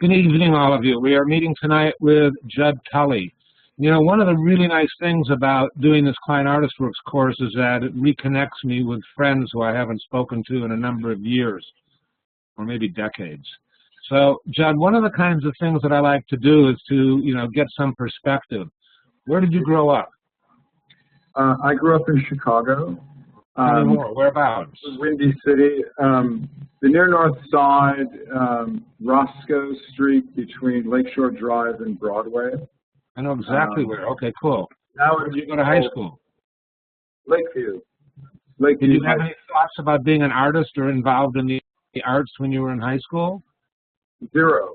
Good evening, all of you. We are meeting tonight with Judd Tully. You know, one of the really nice things about doing this Klein-Artist-Works course is that it reconnects me with friends who I haven't spoken to in a number of years, or maybe decades. So, Judd, one of the kinds of things that I like to do is to, get some perspective. Where did you grow up? I grew up in Chicago. Tell me more. Whereabouts? Windy City. The near north side, Roscoe Street between Lakeshore Drive and Broadway. I know exactly where. Okay, cool. Now Where did you go to high school? Lakeview. Did you have any thoughts about being an artist or involved in the arts when you were in high school? Zero.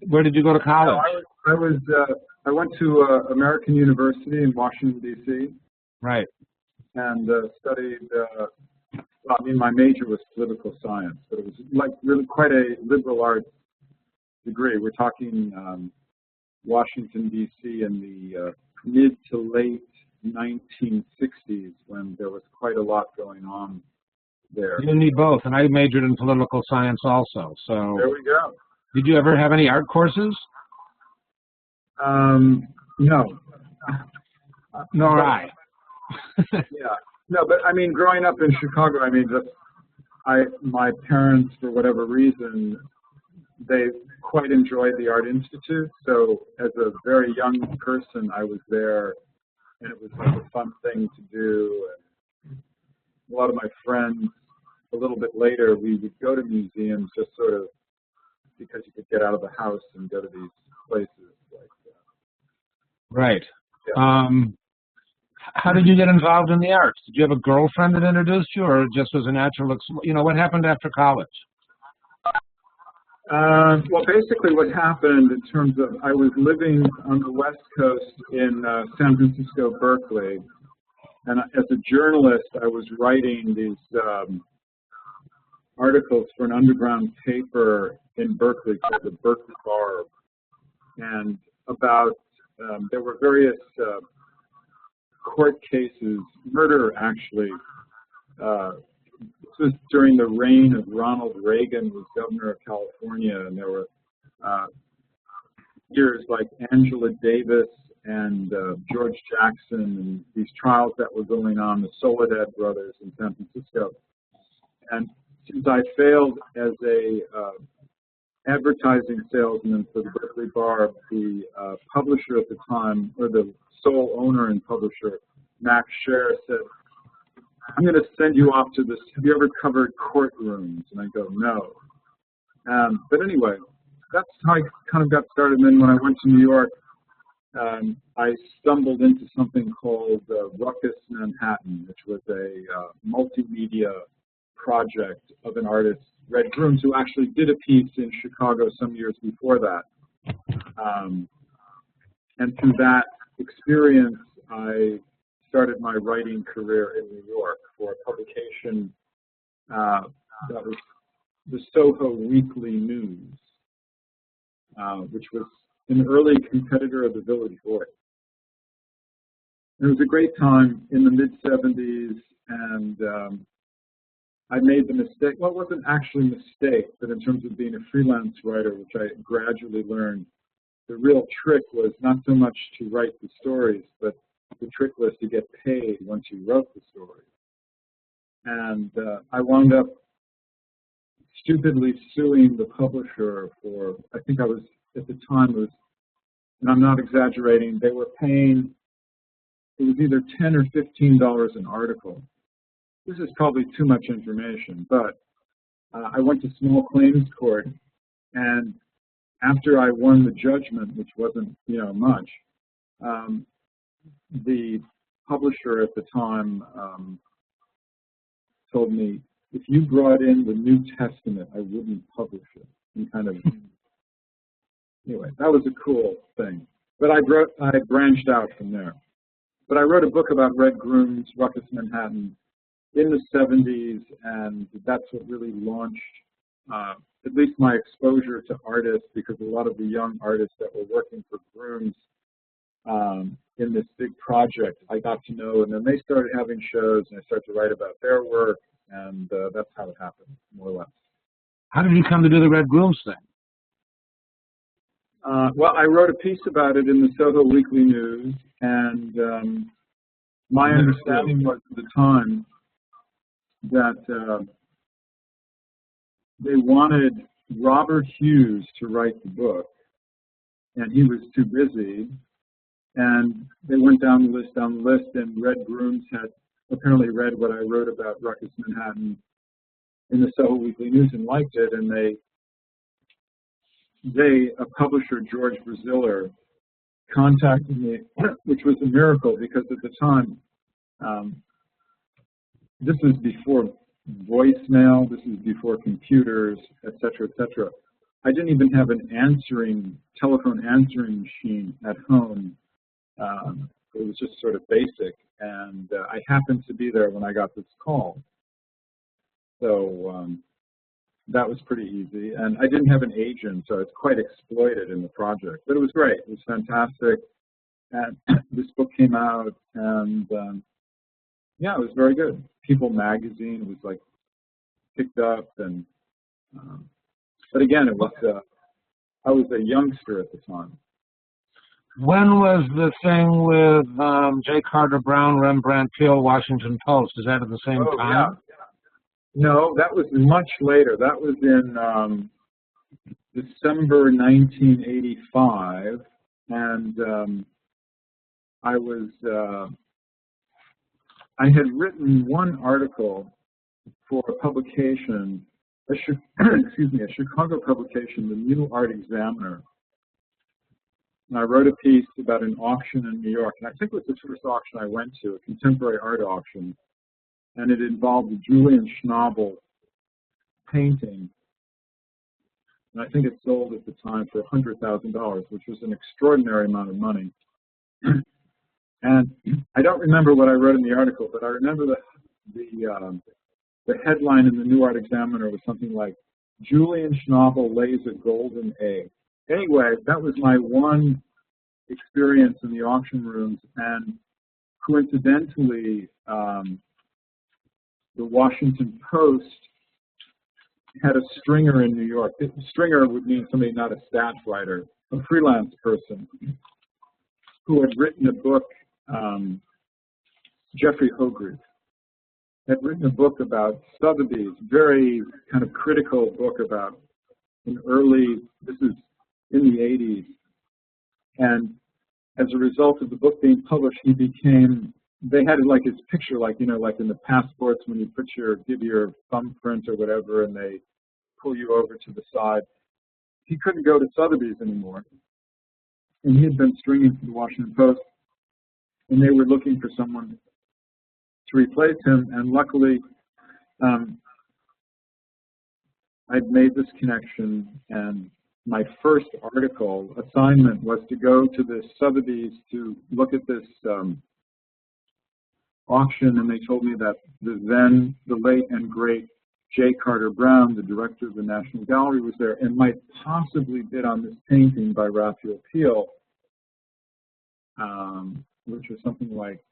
Where did you go to college? No, I went to American University in Washington, D.C. Right. And studied, my major was political science, but it was like really quite a liberal arts degree. We're talking Washington, D.C. in the mid to late 1960s when there was quite a lot going on there. You and me both, and I majored in political science also. So there we go. Did you ever have any art courses? No. Nor I. Yeah. No, but I mean, growing up in Chicago, my parents, for whatever reason, they quite enjoyed the Art Institute. So as a very young person, I was there, and it was like a fun thing to do. And a lot of my friends, a little bit later, we would go to museums just sort of because you could get out of the house and go to these places like that. Right. Yeah. How did you get involved in the arts? Did you have a girlfriend that introduced you, or just was a natural, what happened after college? Well, basically what happened in terms of, I was living on the West Coast in San Francisco, Berkeley, and as a journalist, I was writing these articles for an underground paper in Berkeley called the Berkeley Bar, and about, there were various court cases, murder actually. This was during the reign of Ronald Reagan, who was governor of California, and there were years like Angela Davis and George Jackson, and these trials that were going on, the Soledad brothers in San Francisco. And since I failed as a advertising salesman for the Berkeley Bar, the publisher at the time, or the sole owner and publisher, Max Scher, said, "I'm going to send you off to this. Have you ever covered courtrooms?" And I go, "No." But anyway, that's how I kind of got started. And then when I went to New York, I stumbled into something called Ruckus Manhattan, which was a multimedia project of an artist, Red Grooms, who actually did a piece in Chicago some years before that. And through that experience, I started my writing career in New York for a publication that was the SoHo Weekly News, which was an early competitor of the Village Voice. It was a great time in the mid-'70s, and I made the mistake, well, it wasn't actually a mistake, but in terms of being a freelance writer, which I gradually learned, the real trick was not so much to write the stories, but the trick was to get paid once you wrote the story. And I wound up stupidly suing the publisher for, I think I was, at the time, was, and I'm not exaggerating, they were paying, it was either $10 or $15 an article. This is probably too much information, but I went to small claims court, and after I won the judgment, which wasn't, much, the publisher at the time told me, if you brought in the New Testament, I wouldn't publish it. And kind of, anyway, that was a cool thing. But I branched out from there. But I wrote a book about Red Grooms, Ruckus Manhattan, in the 70s, and that's what really launched at least my exposure to artists, because a lot of the young artists that were working for Grooms in this big project I got to know, and then they started having shows, and I started to write about their work, and that's how it happened, more or less. How did you come to do the Red Grooms thing? Well, I wrote a piece about it in the SoHo Weekly News, and my understanding was at the time that they wanted Robert Hughes to write the book, and he was too busy. And they went down the list, and Red Grooms had apparently read what I wrote about Ruckus Manhattan in the SoHo Weekly News and liked it, and a publisher, George Braziller, contacted me, which was a miracle because at the time, this was before voicemail, this was before computers, et cetera, et cetera. I didn't even have an telephone answering machine at home. It was just sort of basic, and I happened to be there when I got this call. So that was pretty easy, and I didn't have an agent, so I was quite exploited in the project. But it was great. It was fantastic, and this book came out, and yeah, it was very good. People magazine was like picked up, and but again, it was I was a youngster at the time. When was the thing with J. Carter Brown, Rembrandt Peale, Washington Post? Is that at the same time? Yeah. No, that was much later. That was in December 1985, and I had written one article for a publication, a Chicago publication, the New Art Examiner. And I wrote a piece about an auction in New York, and I think it was the first auction I went to, a contemporary art auction, and it involved a Julian Schnabel painting. And I think it sold at the time for $100,000, which was an extraordinary amount of money. And I don't remember what I wrote in the article, but I remember the headline in the New Art Examiner was something like, Julian Schnabel lays a golden egg. Anyway, that was my one experience in the auction rooms, and coincidentally, the Washington Post had a stringer in New York. Stringer would mean somebody not a staff writer, a freelance person, who had written a book, Jeffrey Hogarth, had written a book about Sotheby's, very kind of critical book about an early, this is in the 80s. And as a result of the book being published, he became, they had like his picture, like, you know, like in the passports when you give your thumbprint or whatever, and they pull you over to the side. He couldn't go to Sotheby's anymore. And he had been stringing for the Washington Post, and they were looking for someone to replace him. And luckily, I'd made this connection, and my first article assignment was to go to the Sotheby's to look at this auction, and they told me that the late and great J. Carter Brown, the director of the National Gallery, was there and might possibly bid on this painting by Raphael Peale, which was something like,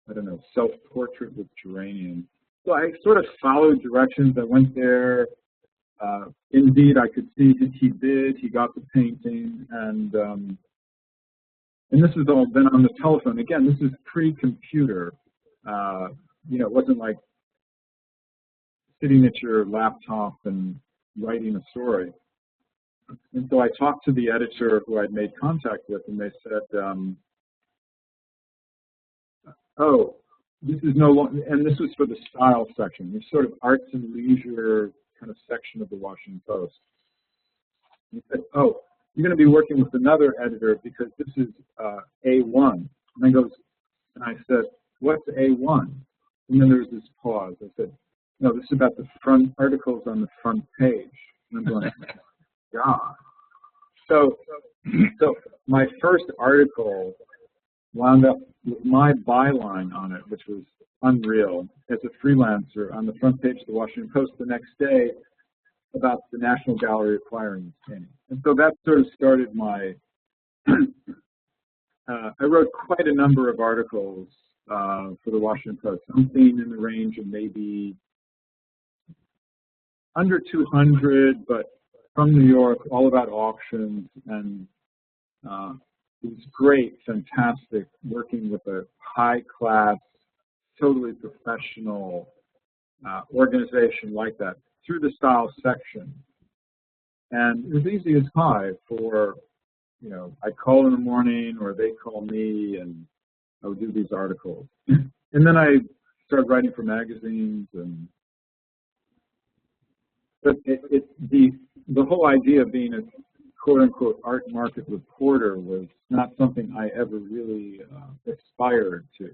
I don't know, self-portrait with geranium. So I sort of followed directions. I went there. Indeed, I could see that he bid. He got the painting, and this was all done on the telephone. Again, this is pre-computer. You know, it wasn't like sitting at your laptop and writing a story. And so I talked to the editor who I'd made contact with, and they said, "Oh, this is no longer," and this was for the style section, this sort of arts and leisure kind of section of the Washington Post. He said, "Oh, you're going to be working with another editor because this is A1." And I said, "What's A1?" And then there was this pause. I said, "No, this is about the front articles on the front page." And I'm going, God. So my first article wound up with my byline on it, which was unreal, as a freelancer on the front page of the Washington Post the next day about the National Gallery acquiring this painting. And so that sort of started my, I wrote quite a number of articles for the Washington Post, something in the range of maybe under 200, but from New York, all about auctions and It was great, fantastic, working with a high-class, totally professional organization like that through the style section. And it was easy as pie for, you know, I'd call in the morning or they'd call me and I would do these articles. And then I started writing for magazines, and but the whole idea of being a quote-unquote art market reporter was not something I ever really aspired to.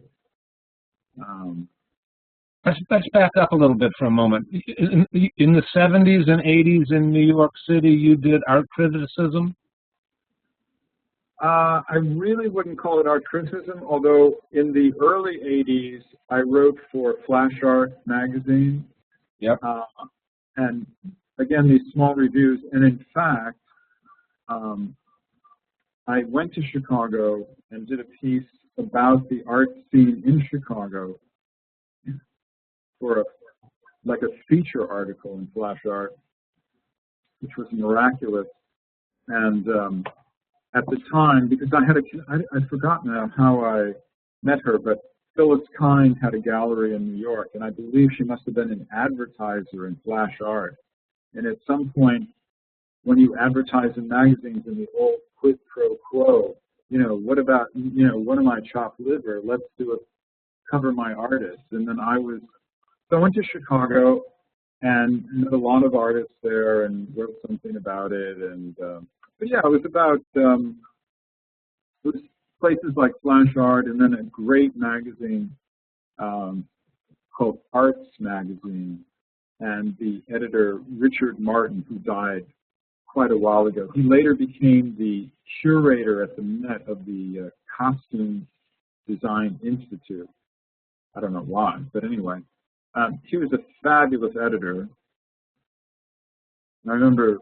Let's back up a little bit for a moment. In the 70s and 80s in New York City, you did art criticism? I really wouldn't call it art criticism, although in the early 80s, I wrote for Flash Art magazine. Yep. And again, these small reviews. And in fact, I went to Chicago and did a piece about the art scene in Chicago for like a feature article in Flash Art, which was miraculous. And at the time, because I've forgotten now how I met her, but Phyllis Kind had a gallery in New York, and I believe she must have been an advertiser in Flash Art. And at some point, when you advertise in magazines in the old quid pro quo, you know, what about, you know, what am I, chopped liver? Let's do a cover my artist. And then so I went to Chicago and met a lot of artists there and wrote something about it. And but yeah, it was about it was places like Flash Art, and then a great magazine called Arts Magazine, and the editor Richard Martin, who died quite a while ago. He later became the curator at the Met of the Costume Design Institute. I don't know why, but anyway, he was a fabulous editor. I remember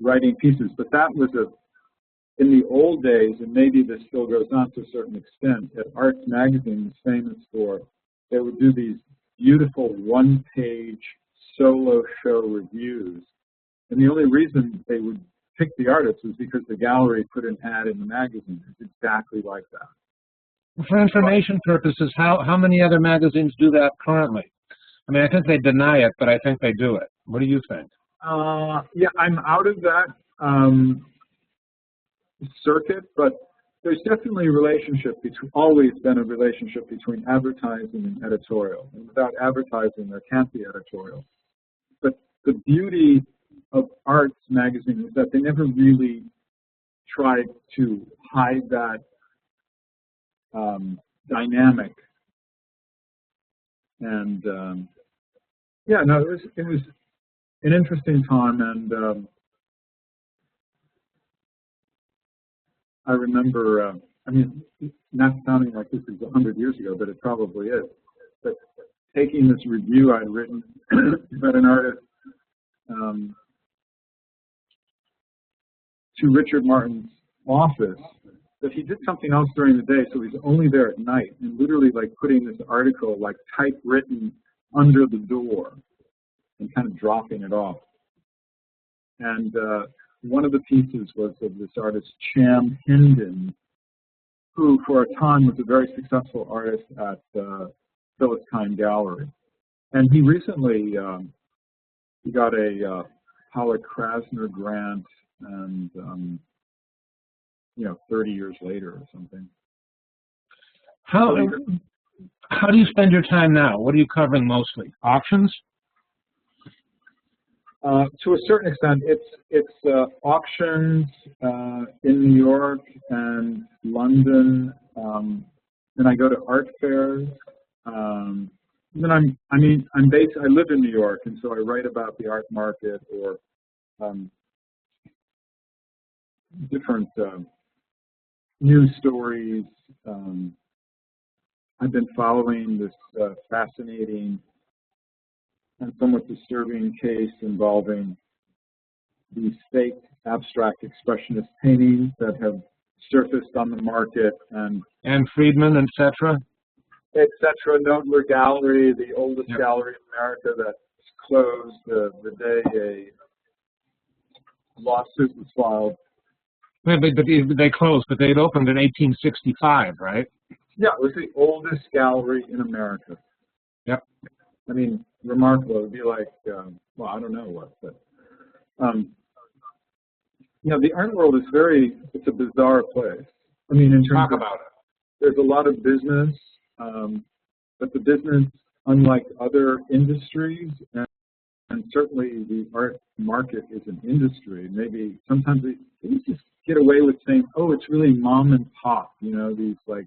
writing pieces, but that was in the old days, and maybe this still goes on to a certain extent, that Arts Magazine was famous for, they would do these beautiful one-page solo show reviews. And the only reason they would pick the artists was because the gallery put an ad in the magazine. It's exactly like that. For information purposes, how many other magazines do that currently? I mean, I think they deny it, but I think they do it. What do you think? Yeah, I'm out of that circuit, but there's definitely a relationship between, always been a relationship between advertising and editorial. And without advertising, there can't be editorial. But the beauty of Arts Magazine is that they never really tried to hide that dynamic. And yeah, no, it was an interesting time, and I remember, I mean, not sounding like this is 100 years ago, but it probably is, but taking this review I'd written about an artist to Richard Martin's office, that he did something else during the day, so he's only there at night, and literally like putting this article like typewritten under the door and kind of dropping it off. And one of the pieces was of this artist, Cham Hinden, who for a time was a very successful artist at Phyllis Kind Gallery. And he recently he got a Paula Krasner grant, and you know, 30 years later or something. How do you spend your time now? What are you covering mostly? Auctions? To a certain extent, it's auctions in New York and London. Then I go to art fairs. Then I live in New York, and so I write about the art market or different news stories. I've been following this fascinating and somewhat disturbing case involving these fake abstract expressionist paintings that have surfaced on the market, and Friedman, etc. Nodler Gallery, the oldest gallery in America, that's closed the day a lawsuit was filed They closed, but they'd opened in 1865, right? Yeah, it was the oldest gallery in America. Yep. I mean, remarkable. It would be like, well, I don't know what, but, you know, the art world is it's a bizarre place. I mean, in terms of, there's a lot of business, but the business, unlike other industries, and certainly the art market is an industry, maybe sometimes we just get away with saying, oh, it's really mom and pop, you know, these like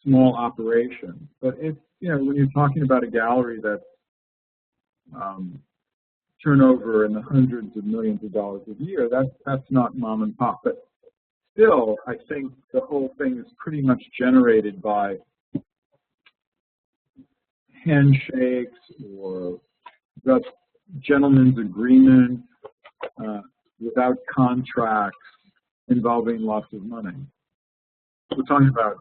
small operations. But it's, you know, when you're talking about a gallery that's turnover in the hundreds of millions of dollars a year, that's not mom and pop. But still, I think the whole thing is pretty much generated by handshakes or just gentleman's agreement without contracts involving lots of money. We're talking about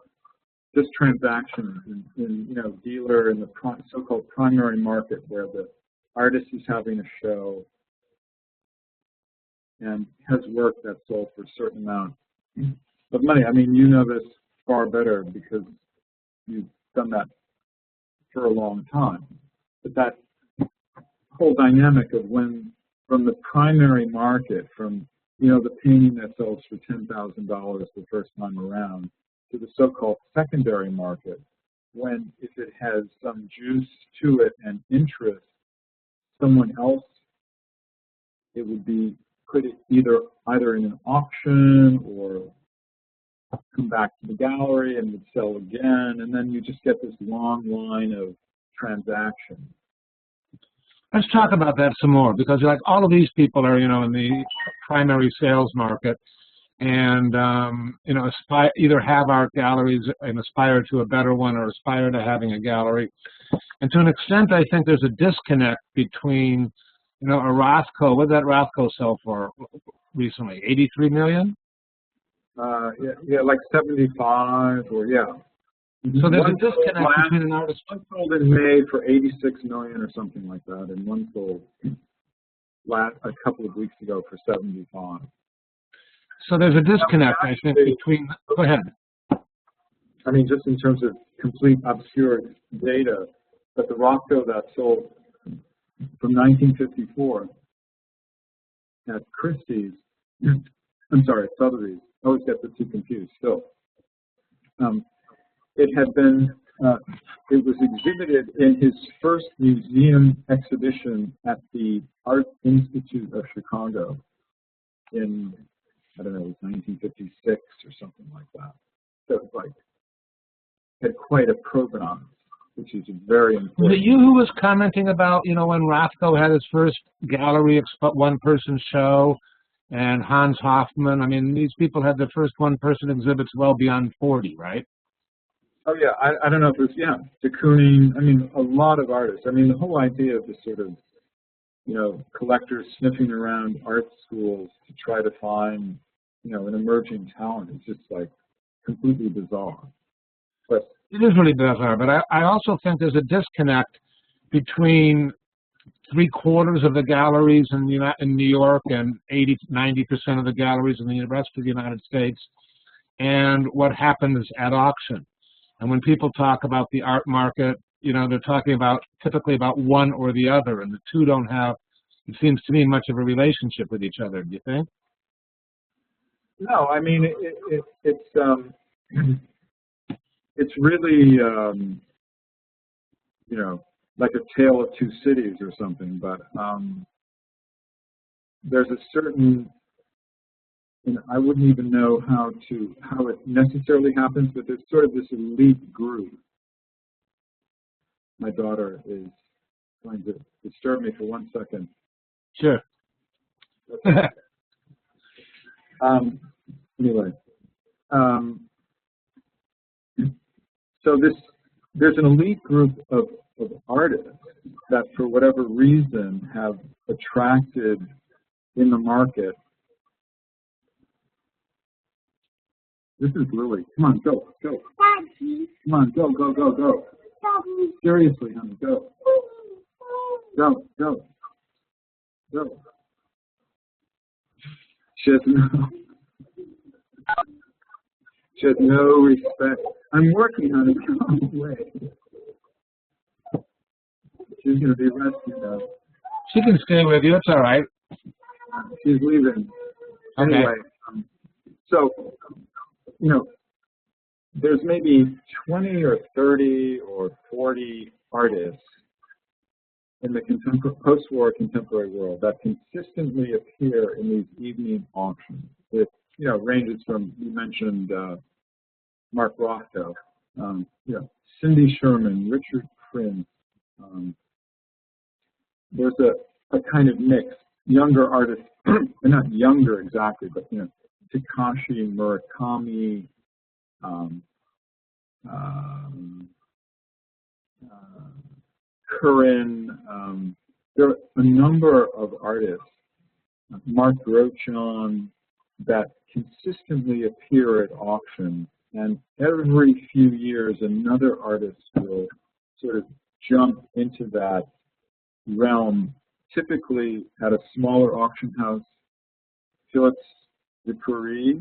just transactions in you know, dealer in the so-called primary market where the artist is having a show and has work that's sold for a certain amount of money. I mean, you know this far better because you've done that for a long time. But that whole dynamic of when, from the primary market, from, you know, the painting that sells for $10,000 the first time around, to the so-called secondary market, when if it has some juice to it and interest, someone else, it would be put it either in an auction or come back to the gallery and would sell again, and then you just get this long line of transactions. Let's talk about that some more, because like all of these people are, you know, in the primary sales market, and you know, either have art galleries and aspire to a better one, or aspire to having a gallery. And to an extent, I think there's a disconnect between, you know, a Rothko. What did that Rothko sell for recently? 83 million? Yeah, like 75, or yeah. So there's a disconnect between an artist. One sold in May for 86 million or something like that, and one sold a couple of weeks ago for 75. So there's a disconnect, I think, between. Go ahead. I mean, just in terms of complete obscure data, but the Rothko that sold from 1954 at Christie's, I'm sorry, Sotheby's. I always get the two confused still. It had been, it was exhibited in his first museum exhibition at the Art Institute of Chicago in, I don't know, it was 1956 or something like that. So it was like, had quite a provenance, which is very important. Was it you who was commenting about, you know, when Rothko had his first gallery one-person show, and Hans Hofmann? I mean, these people had their first one-person exhibits well beyond 40, right? Oh, yeah. I don't know if it was, yeah, de Kooning. I mean, a lot of artists. I mean, the whole idea of this sort of, you know, collectors sniffing around art schools to try to find, you know, an emerging talent is just, like, completely bizarre. But it is really bizarre, but I also think there's a disconnect between 3/4 of the galleries in New York and 80–90% of the galleries in the rest of the United States, and what happens at auction. And when people talk about the art market, you know, they're talking about typically about one or the other, and the two don't have, it seems to me, much of a relationship with each other. Do you think? No, I mean it's really you know, like a tale of two cities or something. But there's a certain, you know, I wouldn't even know how it necessarily happens, but there's sort of this elite group. My daughter is trying to disturb me for 1 second. Sure. Anyway, so there's an elite group of artists that, for whatever reason, have attracted in the market. This is Lily. Come on, go. Daddy. Come on, go. Daddy. Seriously, honey, go. Go. She doesn't know. She has no respect. I'm working on it. Go away. She's going to be rescued now. She can stay with you. It's all right. She's leaving. Okay. Anyway, so, you know, there's maybe 20 or 30 or 40 artists in the post-war contemporary world that consistently appear in these evening auctions. It, you know, ranges from, you mentioned Mark Rothko, you know, Cindy Sherman, Richard Prince. There's a kind of mix. Younger artists, not younger exactly, but, you know, Takashi Murakami, Curran. There are a number of artists, Mark Grochon, that consistently appear at auction, and every few years another artist will sort of jump into that realm, typically at a smaller auction house. Phillips de Paris,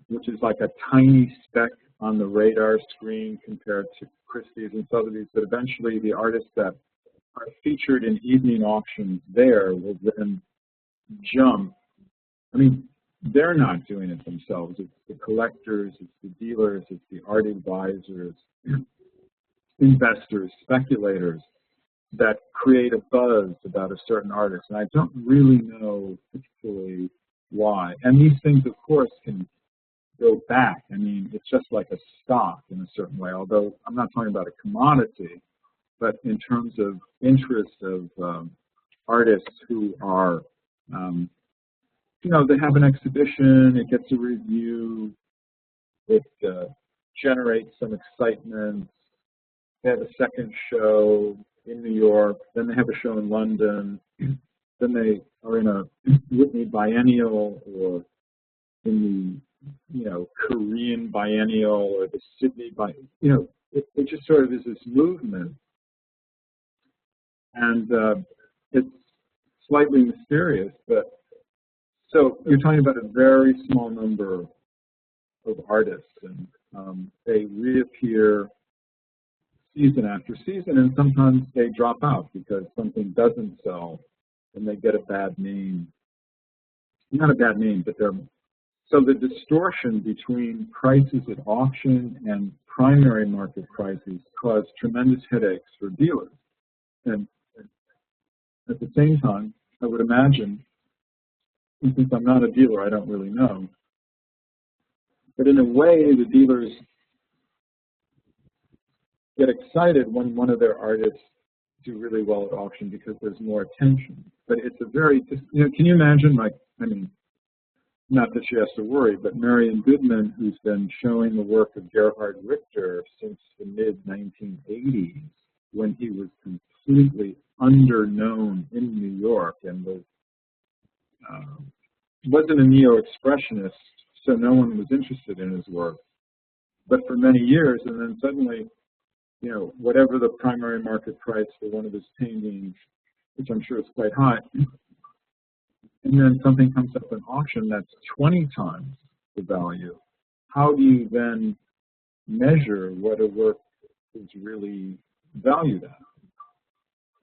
which is like a tiny speck on the radar screen compared to Christie's and Sotheby's, but eventually the artists that are featured in evening auctions there will then jump. I mean, they're not doing it themselves. It's the collectors, it's the dealers, it's the art advisors, investors, speculators that create a buzz about a certain artist. And I don't really know particularly why. And these things, of course, can go back. I mean, it's just like a stock in a certain way, although I'm not talking about a commodity, but in terms of interest of artists who are, you know, they have an exhibition, it gets a review, it generates some excitement, they have a second show in New York, then they have a show in London, then they are in a Whitney biennial or in the, you know, Korean biennial or the Sydney biennial. You know, it just sort of is this movement. And it's slightly mysterious, but so you're talking about a very small number of artists, and they reappear season after season, and sometimes they drop out because something doesn't sell and they get a bad name. Not a bad name, but they're... So the distortion between prices at auction and primary market prices cause tremendous headaches for dealers. And at the same time, I would imagine, and since I'm not a dealer, I don't really know, but in a way, the dealers get excited when one of their artists do really well at auction because there's more attention. But it's a very, you know, can you imagine, like, I mean, not that she has to worry, but Marion Goodman, who's been showing the work of Gerhard Richter since the mid-1980s, when he was completely underknown in New York and was, wasn't a neo-expressionist, so no one was interested in his work. But for many years, and then suddenly, you know, whatever the primary market price for one of his paintings, which I'm sure is quite high, and then something comes up in auction that's 20 times the value. How do you then measure what a work is really valued at?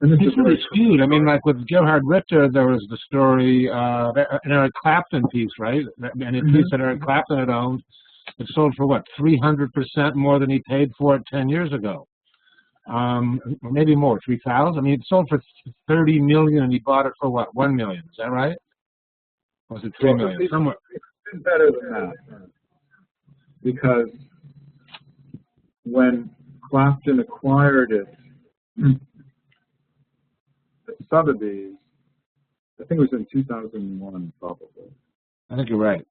And it's really skewed. I mean, like with Gerhard Richter, there was the story, an Eric Clapton piece, right? And a piece that Eric Clapton had owned, it sold for what, 300% more than he paid for it 10 years ago. Or maybe more, 3,000. I mean, it sold for 30 million and he bought it for what, 1 million? Is that right? Or was it 3 million? Somewhere. It's better than that. Because when Clapton acquired it at Sotheby's, I think it was in 2001, probably. I think you're right.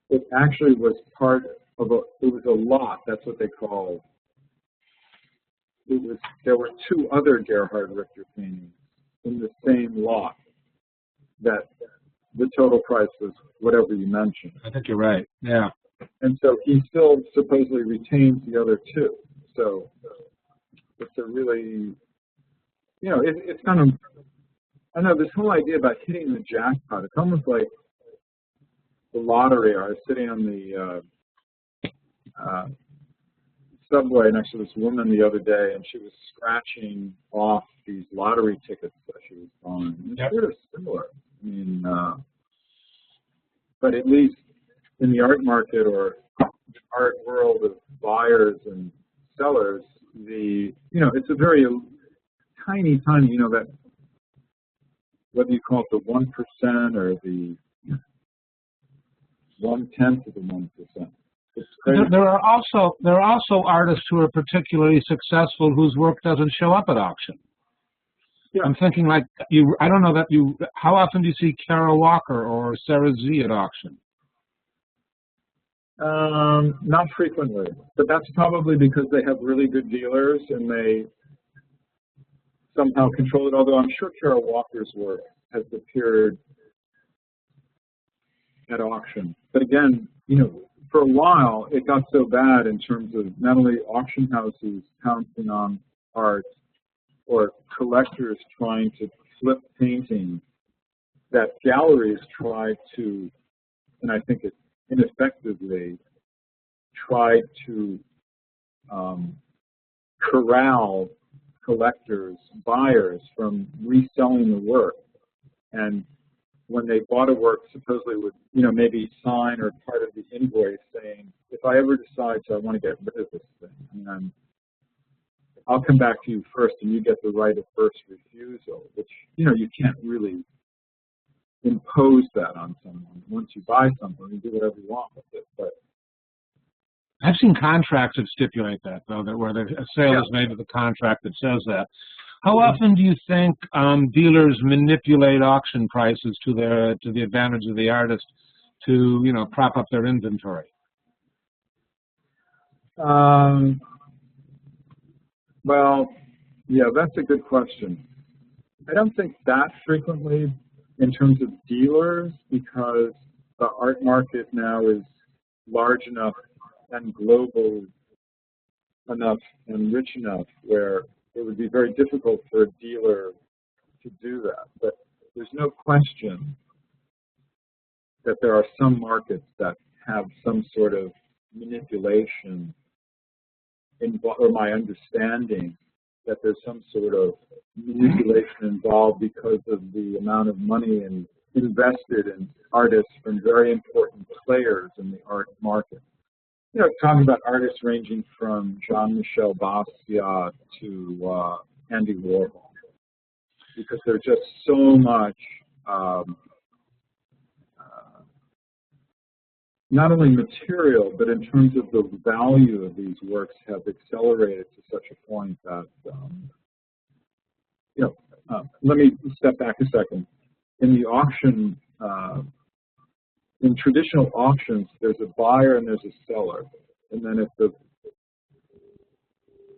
It actually was part of it was a lot, that's what they called. There were two other Gerhard Richter paintings in the same lot that the total price was whatever you mentioned. I think you're right, yeah. And so he still supposedly retains the other two. So it's a really, you know, it's kind of, I know this whole idea about hitting the jackpot, it's almost like the lottery. I was sitting on the subway next to this woman the other day, and she was scratching off these lottery tickets that she was buying. It's sort of similar. I mean, but at least in the art market or the art world of buyers and sellers, it's a very tiny, that whether you call it the 1% or the 1/10 of the 1%. There are also artists who are particularly successful whose work doesn't show up at auction. Yeah. I'm thinking like you. I don't know that you. How often do you see Kara Walker or Sarah Z at auction? Not frequently, but that's probably because they have really good dealers and they somehow control it. Although I'm sure Kara Walker's work has appeared at auction, but again, for a while, it got so bad in terms of not only auction houses pouncing on art or collectors trying to flip paintings, that galleries tried to, and I think it ineffectively, tried to corral collectors, buyers from reselling the work. And when they bought a work, supposedly would, maybe sign or part of the invoice saying, if I ever decide I want to get rid of this thing, and I'll come back to you first and you get the right of first refusal, which, you can't really impose that on someone. Once you buy something, you do whatever you want with it. But I've seen contracts that stipulate that, though, where a sale is made with a contract that says that. How often do you think dealers manipulate auction prices to the advantage of the artist to prop up their inventory? Well, yeah, that's a good question. I don't think that frequently in terms of dealers, because the art market now is large enough and global enough and rich enough where it would be very difficult for a dealer to do that. But there's no question that there are some markets that have some sort of manipulation, or my understanding that there's some sort of manipulation involved because of the amount of money invested in artists from very important players in the art market. Talking about artists ranging from Jean-Michel Basquiat to Andy Warhol, because there's just so much, not only material, but in terms of the value of these works have accelerated to such a point that, let me step back a second. In the auction, in traditional auctions, there's a buyer and there's a seller. And then if the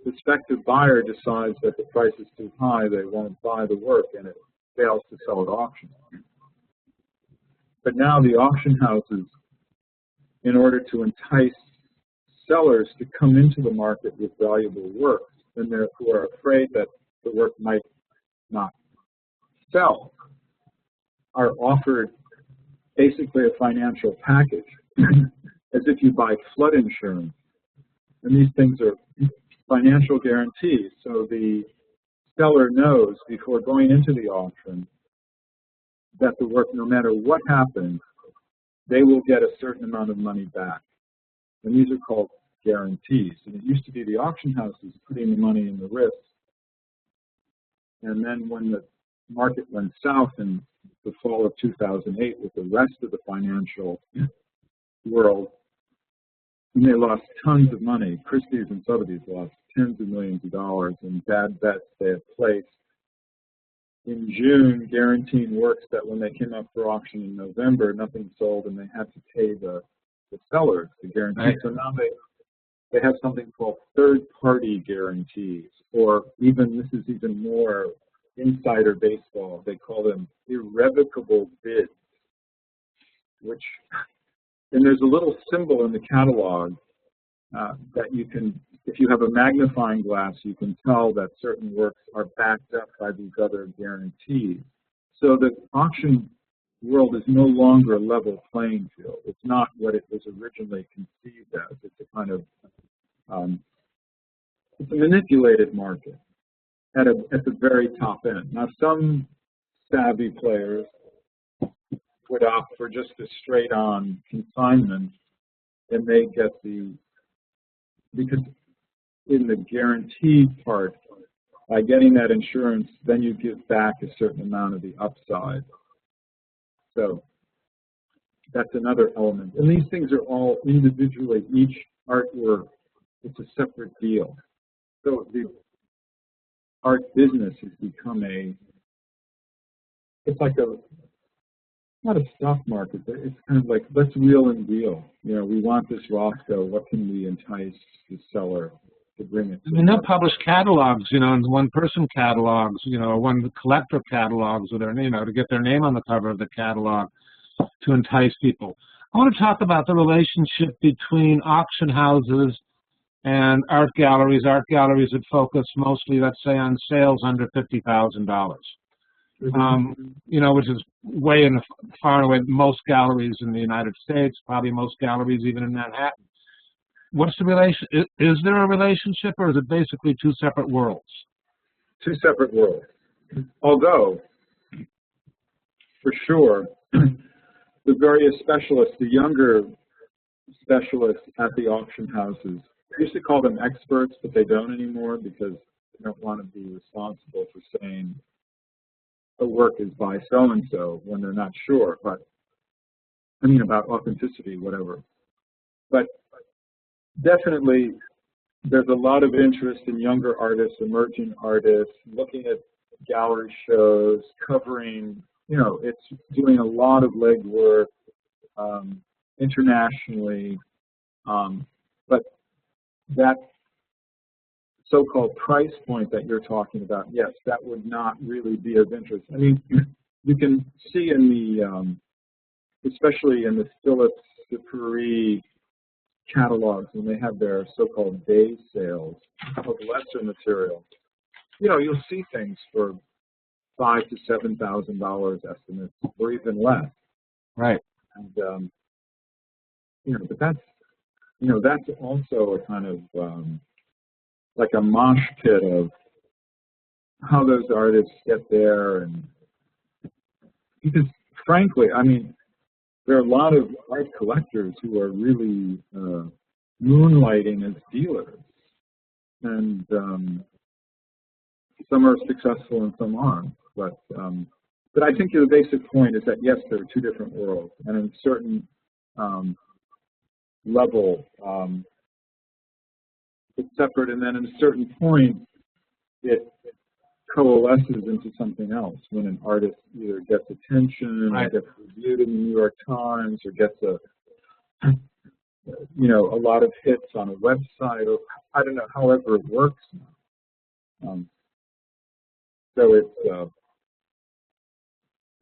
prospective buyer decides that the price is too high, they won't buy the work and it fails to sell at auction. But now the auction houses, in order to entice sellers to come into the market with valuable works, and who are afraid that the work might not sell, are offered basically a financial package, as if you buy flood insurance. And these things are financial guarantees, so the seller knows before going into the auction that the work, no matter what happens, they will get a certain amount of money back. And these are called guarantees. And it used to be the auction houses putting the money in the risk. And then when the market went south in the fall of 2008 with the rest of the financial world, and they lost tons of money. Christie's and Sotheby's lost tens of millions of dollars in bad bets they had placed. In June, guaranteeing works that when they came up for auction in November, nothing sold, and they had to pay the sellers the guarantee. Right. So now they have something called third-party guarantees, or even, this is even more insider baseball, they call them irrevocable bids, which, and there's a little symbol in the catalog that you can, if you have a magnifying glass, you can tell that certain works are backed up by these other guarantees. So the auction world is no longer a level playing field. It's not what it was originally conceived as. It's a kind of it's a manipulated market at the very top end. Now, some savvy players would opt for just a straight-on consignment, and they get because in the guaranteed part, by getting that insurance, then you give back a certain amount of the upside. So that's another element. And these things are all individually, each artwork, it's a separate deal. So the art business has become it's like not a stock market, but it's kind of like, let's wheel and deal. You know, we want this Roscoe, what can we entice the seller to bring it to? I mean, they'll publish catalogs, you know, and one-person catalogs, you know, one collector catalogs with their, you know, to get their name on the cover of the catalog to entice people. I want to talk about the relationship between auction houses and art galleries that focus mostly, let's say, on sales under $50,000. You know, which is far and away most galleries in the United States, probably most galleries even in Manhattan. What's the relation? Is there a relationship, or is it basically two separate worlds? Two separate worlds. Although, for sure, the various specialists, the younger specialists at the auction houses, they used to call them experts, but they don't anymore because they don't want to be responsible for saying the work is by so-and-so when they're not sure, but I mean about authenticity, whatever. But definitely there's a lot of interest in younger artists, emerging artists, looking at gallery shows, covering, you know, it's doing a lot of legwork internationally, but that so-called price point that you're talking about, yes, that would not really be of interest. I mean, you can see in the, especially in the Phillips, the Paris catalogs, when they have their so-called day sales of lesser material, you know, you'll see things for $5,000 to $7,000 estimates, or even less. Right. And you know, but that's also a kind of like a mosh pit of how those artists get there, and because frankly, I mean, there are a lot of art collectors who are really moonlighting as dealers, and some are successful and some aren't. But I think the basic point is that yes, there are two different worlds, and in a certain level, it's separate, and then at a certain point, it coalesces into something else when an artist either gets attention, or gets reviewed in the New York Times, or gets a lot of hits on a website, or I don't know, however it works. So it's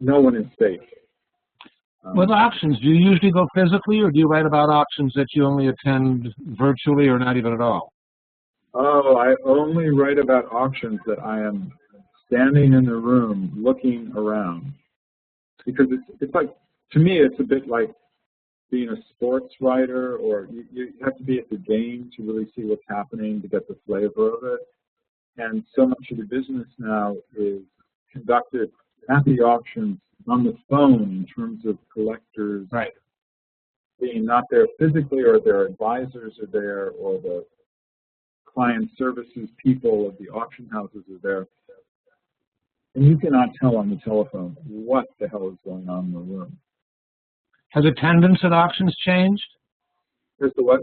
no one is safe. With auctions, do you usually go physically, or do you write about auctions that you only attend virtually or not even at all? Oh, I only write about auctions that I am standing in the room looking around. Because it's like, to me, it's a bit like being a sports writer, or you have to be at the game to really see what's happening, to get the flavor of it. And so much of the business now is conducted at the auctions on the phone in terms of collectors being not there physically, or their advisors are there, or the client services people of the auction houses are there. And you cannot tell on the telephone what the hell is going on in the room. Has attendance at auctions changed? There's the what?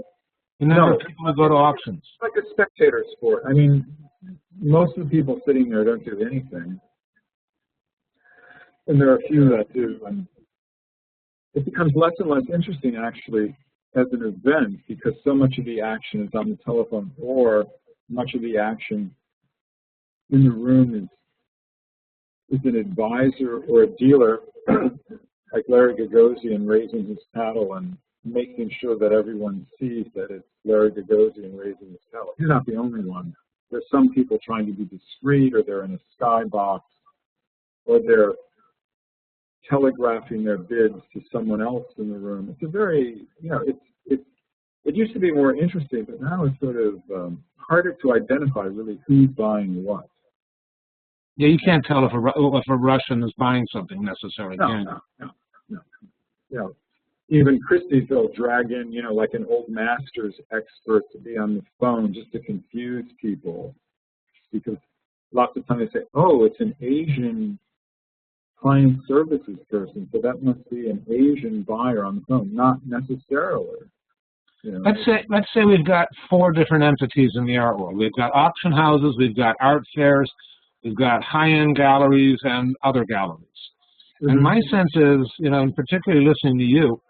The number of people who go to auctions. It's like a spectator sport. I mean, most of the people sitting there don't do anything. And there are a few that do. And it becomes less and less interesting, actually, as an event, because so much of the action is on the telephone, or much of the action in the room is an advisor or a dealer, like Larry Gagosian, raising his paddle and making sure that everyone sees that it's Larry Gagosian raising his paddle. He's not the only one. There's some people trying to be discreet, or they're in a skybox, or they're telegraphing their bids to someone else in the room. It's a very, it used to be more interesting, but now it's sort of harder to identify really who's buying what. Yeah, you can't tell if a Russian is buying something necessarily, can you? No. Even Christie's, they'll drag in, like an old masters expert to be on the phone just to confuse people. Because lots of times they say, oh, it's an Asian client services person, so that must be an Asian buyer on the phone. Not necessarily. Let's say we've got 4 different entities in the art world. We've got auction houses, we've got art fairs, we've got high-end galleries and other galleries. Mm-hmm. And my sense is, and particularly listening to you,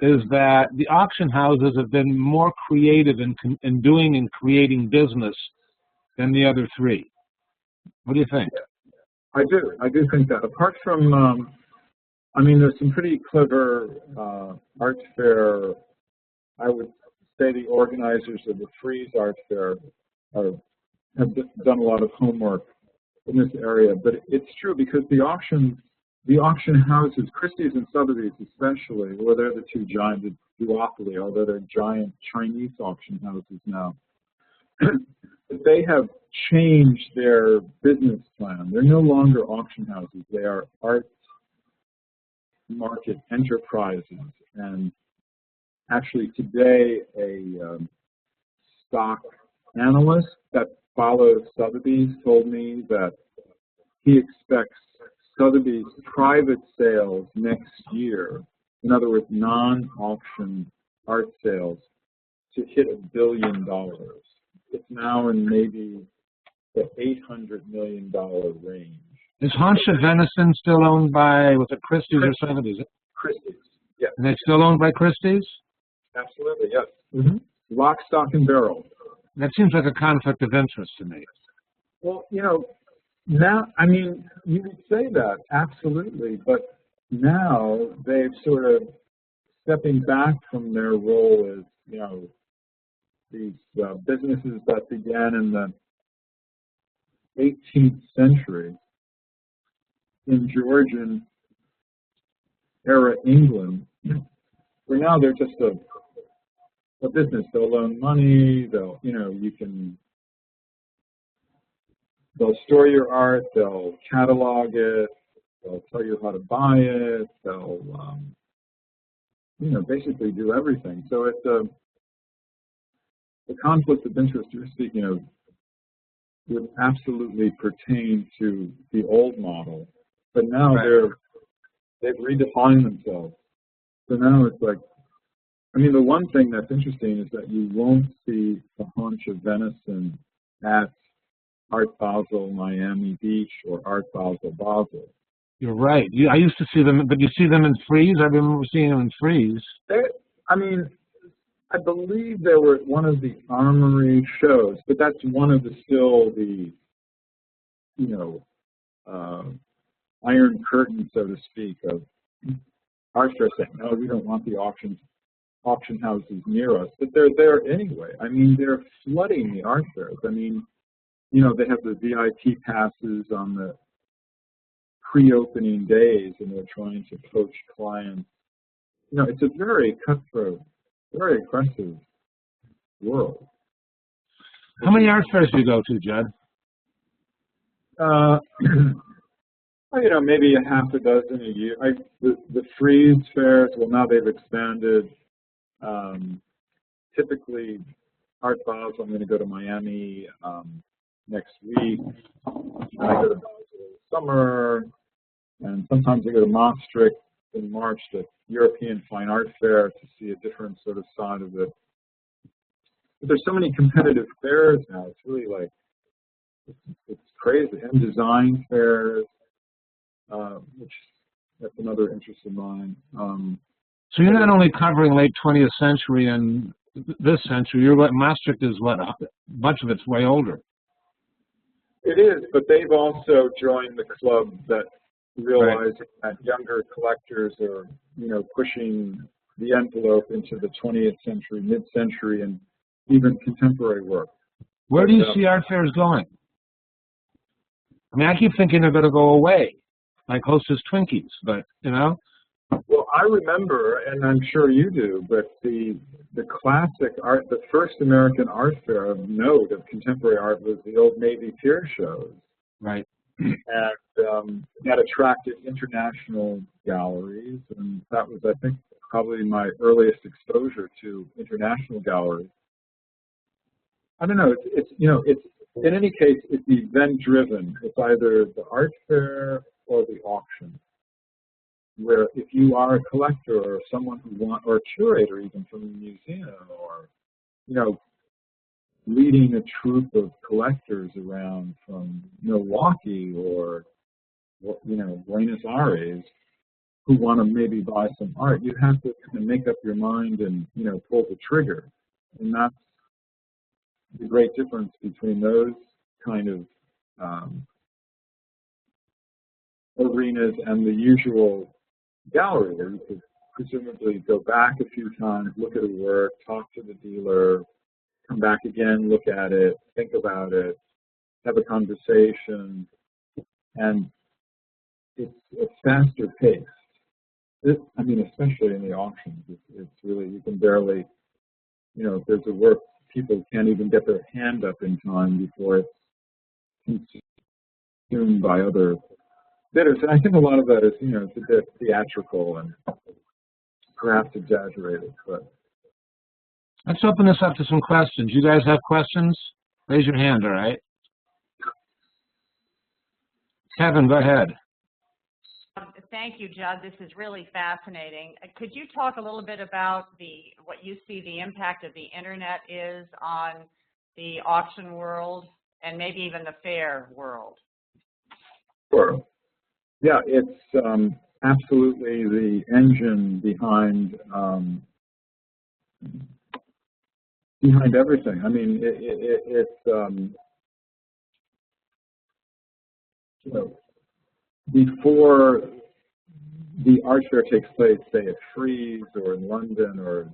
is that the auction houses have been more creative in doing and creating business than the other 3. What do you think? I do think that. Apart from, there's some pretty clever art fair. I would say the organizers of the Frieze Art Fair have done a lot of homework in this area. But it's true because the auction houses, Christie's and Sotheby's especially, well, they're the 2 giant, the duopoly, although they're giant Chinese auction houses now. They have changed their business plan. They're no longer auction houses. They are art market enterprises. And actually today, a stock analyst that follows Sotheby's told me that he expects Sotheby's private sales next year, in other words, non-auction art sales, to hit $1 billion. It's now in maybe the $800 million range. Is Hansha Venison still owned by, was it Christie's or Sotheby's? Christie's, yes. And they're still owned by Christie's? Absolutely, yes. Mm-hmm. Lock, stock, and barrel. That seems like a conflict of interest to me. Well, now, you would say that, absolutely, but now they've sort of stepping back from their role as, these businesses that began in the 18th century in Georgian era England, where now they're just a business. They'll loan money, they'll store your art, they'll catalog it, they'll tell you how to buy it, they'll basically do everything. So it's the conflict of interest you're speaking of would absolutely pertain to the old model, but now they've redefined themselves. So now it's like, the one thing that's interesting is that you won't see a haunch of venison at Art Basel Miami Beach or Art Basel Basel. You're right. I used to see them, but you see them in Frieze? I remember seeing them in Frieze. I believe they were at one of the Armory shows, but that's one of the iron curtain, so to speak, of art fairs saying, no, we don't want the auction houses near us, but they're there anyway. They're flooding the art fairs. They have the VIP passes on the pre-opening days, and they're trying to poach clients. It's a very cutthroat, very aggressive world. How many art fairs do you go to, Judd? Maybe a half a dozen a year. The Frieze fairs, well, now they've expanded. Typically, Art Basel, I'm going to go to Miami next week. I go to Basel in the summer, and sometimes I go to Maastricht in March, the European Fine Art Fair, to see a different sort of side of it. But there's so many competitive fairs now. It's really like, it's crazy. And design fairs, which that's another interest of mine. So you're not only covering late 20th century and this century, Maastricht is what, much of it's way older. It is, but they've also joined the club that realize that younger collectors are, pushing the envelope into the 20th century, mid-century, and even contemporary work. Where do you see art fairs going? I keep thinking they're going to go away. like Hostess Twinkies, but, you know. Well, I remember, and I'm sure you do, but the classic art, the first American art fair of note of contemporary art was the Old Navy Pier shows. Right. And that attracted international galleries, and that was, I think, probably my earliest exposure to international galleries. I don't know. It's you know, it's in any case, it's event-driven. It's either the art fair or the auction, where if you are a collector or someone who or a curator even from a museum, or, you know, leading a troop of collectors around from Milwaukee or, you know, Buenos Aires, who want to maybe buy some art, you have to kind of make up your mind and, you know, pull the trigger. And that's the great difference between those kind of arenas and the usual gallery, where you could presumably go back a few times, look at a work, talk to the dealer, come back again, look at it, think about it, have a conversation, and it's faster paced. I mean, especially in the auctions, it's really, you can barely, you know, if there's a work, people can't even get their hand up in time before it's consumed by other bidders. And I think a lot of that is, you know, it's a bit theatrical and perhaps exaggerated. But let's open this up to some questions. You guys have questions? Raise your hand, all right? Kevin, go ahead. Thank you, Judd. This is really fascinating. Could you talk a little bit about what you see the impact of the internet is on the auction world and maybe even the fair world? Sure. Yeah, it's absolutely the engine behind everything. I mean, it's you know, before the art fair takes place, say at Frieze or in London or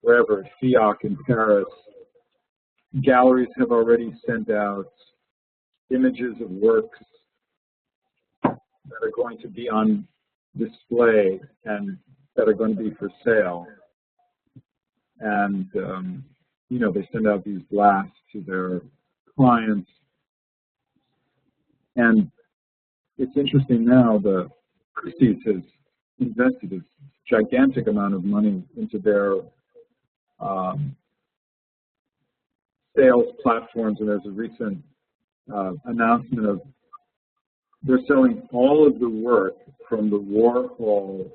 wherever, at FIAC in Paris, galleries have already sent out images of works that are going to be on display and that are going to be for sale. And, you know, they send out these blasts to their clients. And it's interesting now, the Christie's has invested a gigantic amount of money into their sales platforms, and there's a recent announcement of they're selling all of the work from the Warhol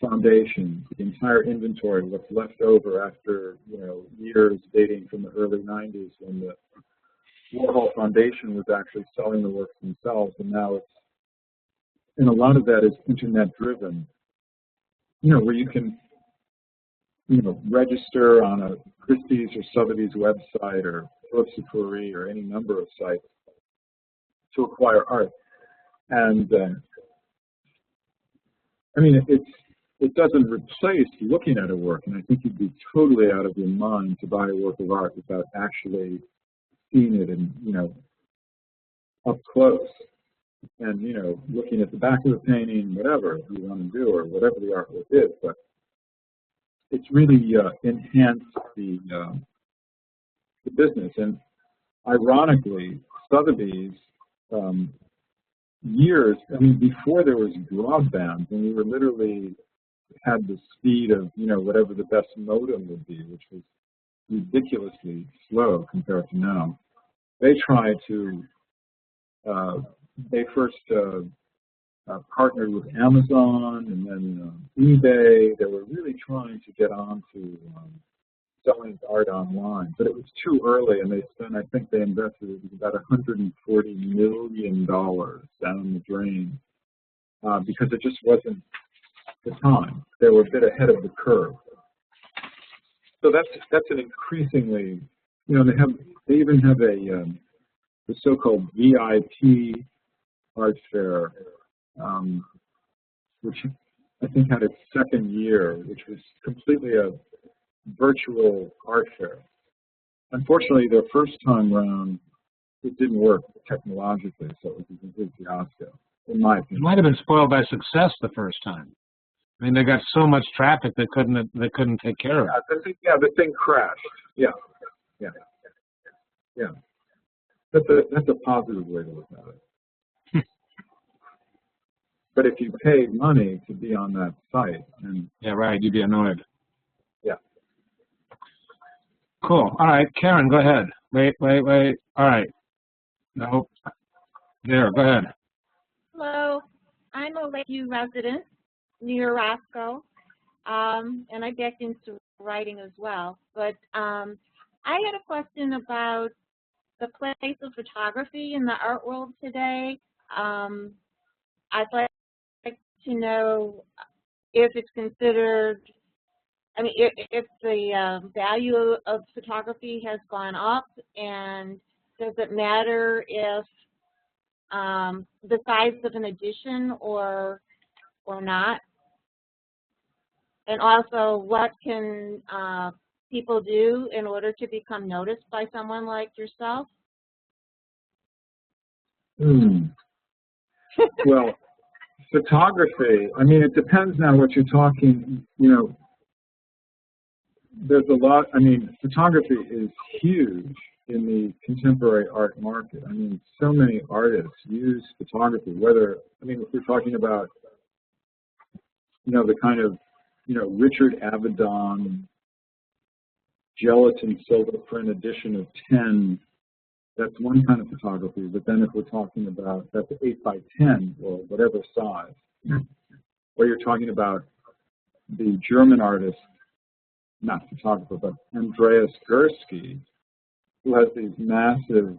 Foundation, the entire inventory, what's left over after, you know, years dating from the early 90s when the Warhol Foundation was actually selling the works themselves, and now it's, and a lot of that is internet driven, you know, where you can, you know, register on a Christie's or Sotheby's website or Phillips Paris or any number of sites to acquire art. And I mean, it doesn't replace looking at a work, and I think you'd be totally out of your mind to buy a work of art without actually seeing it and, you know, up close and, you know, looking at the back of the painting, whatever you want to do or whatever the artwork is. But it's really enhanced the business. And ironically, Sotheby's, years, I mean, before there was broadband, and we were literally had the speed of, you know, whatever the best modem would be, which was ridiculously slow compared to now. They tried to, they first partnered with Amazon and then eBay. They were really trying to get on to selling art online, but it was too early, and they spent, I think they invested about $140 million down the drain because it just wasn't the time. They were a bit ahead of the curve. So that's an increasingly, you know, they even have a the so-called VIP art fair, which I think had its second year, which was completely a virtual art fair. Unfortunately, their first time round, it didn't work technologically, so it was a complete fiasco. in my It opinion. might have been spoiled by success the first time. I mean, they got so much traffic they couldn't take care of it. The thing crashed. Yeah. That's a positive way to look at it. But if you paid money to be on that site, and yeah, right, you'd be annoyed. Yeah. Cool. All right, Karen, go ahead. Wait. All right. No. There, go ahead. Hello, I'm a Lakeview resident near Roscoe, and I backed into writing as well. But I had a question about the place of photography in the art world today. I'd like to know if it's considered, I mean, if the value of photography has gone up, and does it matter if the size of an edition or not? And also, what can people do in order to become noticed by someone like yourself? Well, photography, I mean, it depends now what you're talking, there's a lot, I mean, photography is huge in the contemporary art market. I mean, so many artists use photography, whether, I mean, if we're talking about, the kind of, Richard Avedon gelatin silver print edition of 10, that's one kind of photography. But then if we're talking about, that's 8 by 10 or whatever size, or you're talking about the German artist, not photographer, but Andreas Gursky, who has these massive,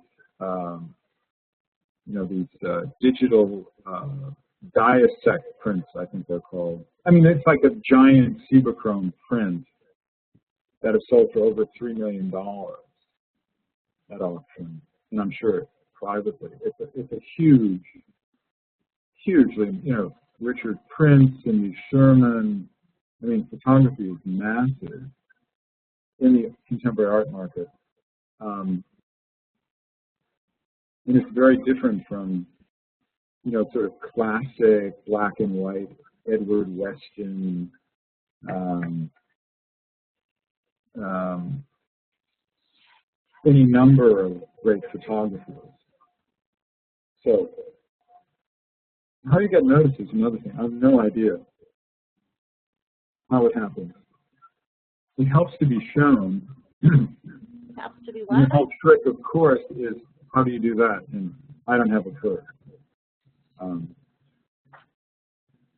these digital diasect prints, I think they're called. I mean, it's like a giant Cibachrome print that have sold for over $3 million at auction, and I'm sure privately. It's a huge, hugely, Richard Prince, Cindy Sherman. I mean, photography is massive in the contemporary art market. And it's very different from, sort of classic black and white Edward Weston, any number of great photographers. So, how you get noticed is another thing. I have no idea how it happens. It helps to be shown. It helps to be what? The whole trick, of course, is how do you do that? And I don't have a trick.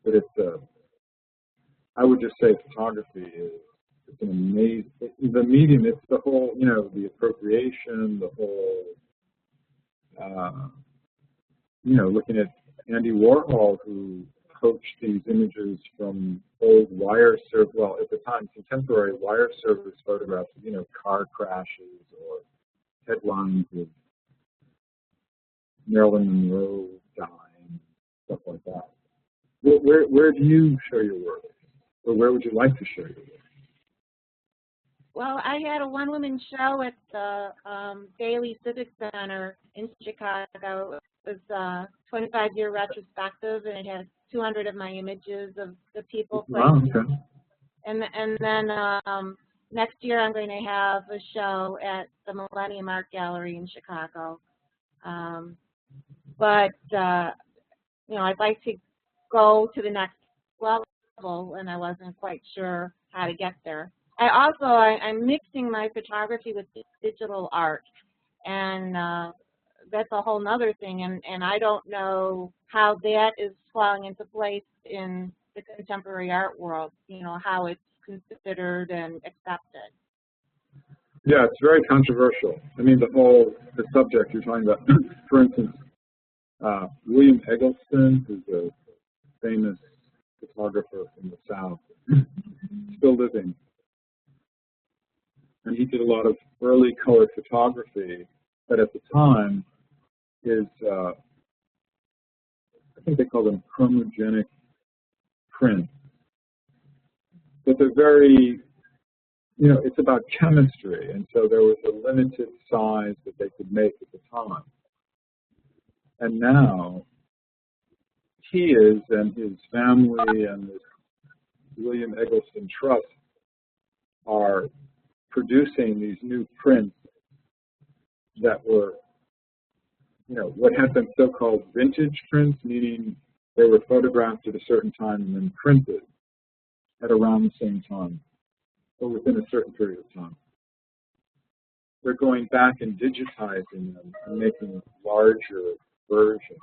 But it's, I would just say photography is an amazing, the medium, it's the whole, the appropriation, the whole, looking at Andy Warhol, who poached these images from old wire service, well, at the time, contemporary wire service photographs of, car crashes or headlines of Marilyn Monroe dying, stuff like that. Where do you show your work? Or where would you like to show your work? Well, I had a one-woman show at the Bailey Civic Center in Chicago. It was a 25-year retrospective, and it had 200 of my images of the people. Wow, okay. And then next year I'm going to have a show at the Millennium Art Gallery in Chicago. But I'd like to go to the next level, and I wasn't quite sure how to get there. I'm mixing my photography with digital art, and that's a whole nother thing, and I don't know how that is falling into place in the contemporary art world, how it's considered and accepted. Yeah, it's very controversial. I mean, the subject you're talking about, for instance, William Eggleston, who's a famous photographer from the South, still living. And he did a lot of early color photography that at the time is, I think they call them chromogenic prints. But they're very, it's about chemistry, and so there was a limited size that they could make at the time. And now, he is and his family and the William Eggleston Trust are producing these new prints that were, you know, what had been so-called vintage prints, meaning they were photographed at a certain time and then printed at around the same time, or within a certain period of time. They're going back and digitizing them and making larger versions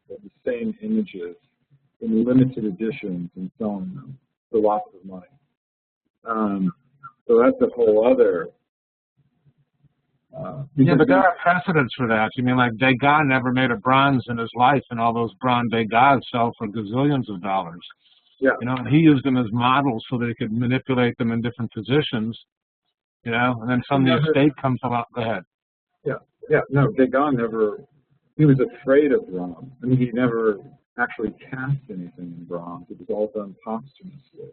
of the same images in limited editions and selling them for lots of money. So that's a whole other. Yeah, but there are precedents for that. You mean, like Degas never made a bronze in his life, and all those bronze Degas sell for gazillions of dollars. Yeah. You know, and he used them as models so that he could manipulate them in different positions. You know, and then some the estate comes along. Go ahead. Yeah. No, Degas never. He was afraid of bronze. I mean, he never actually cast anything in bronze. It was all done posthumously.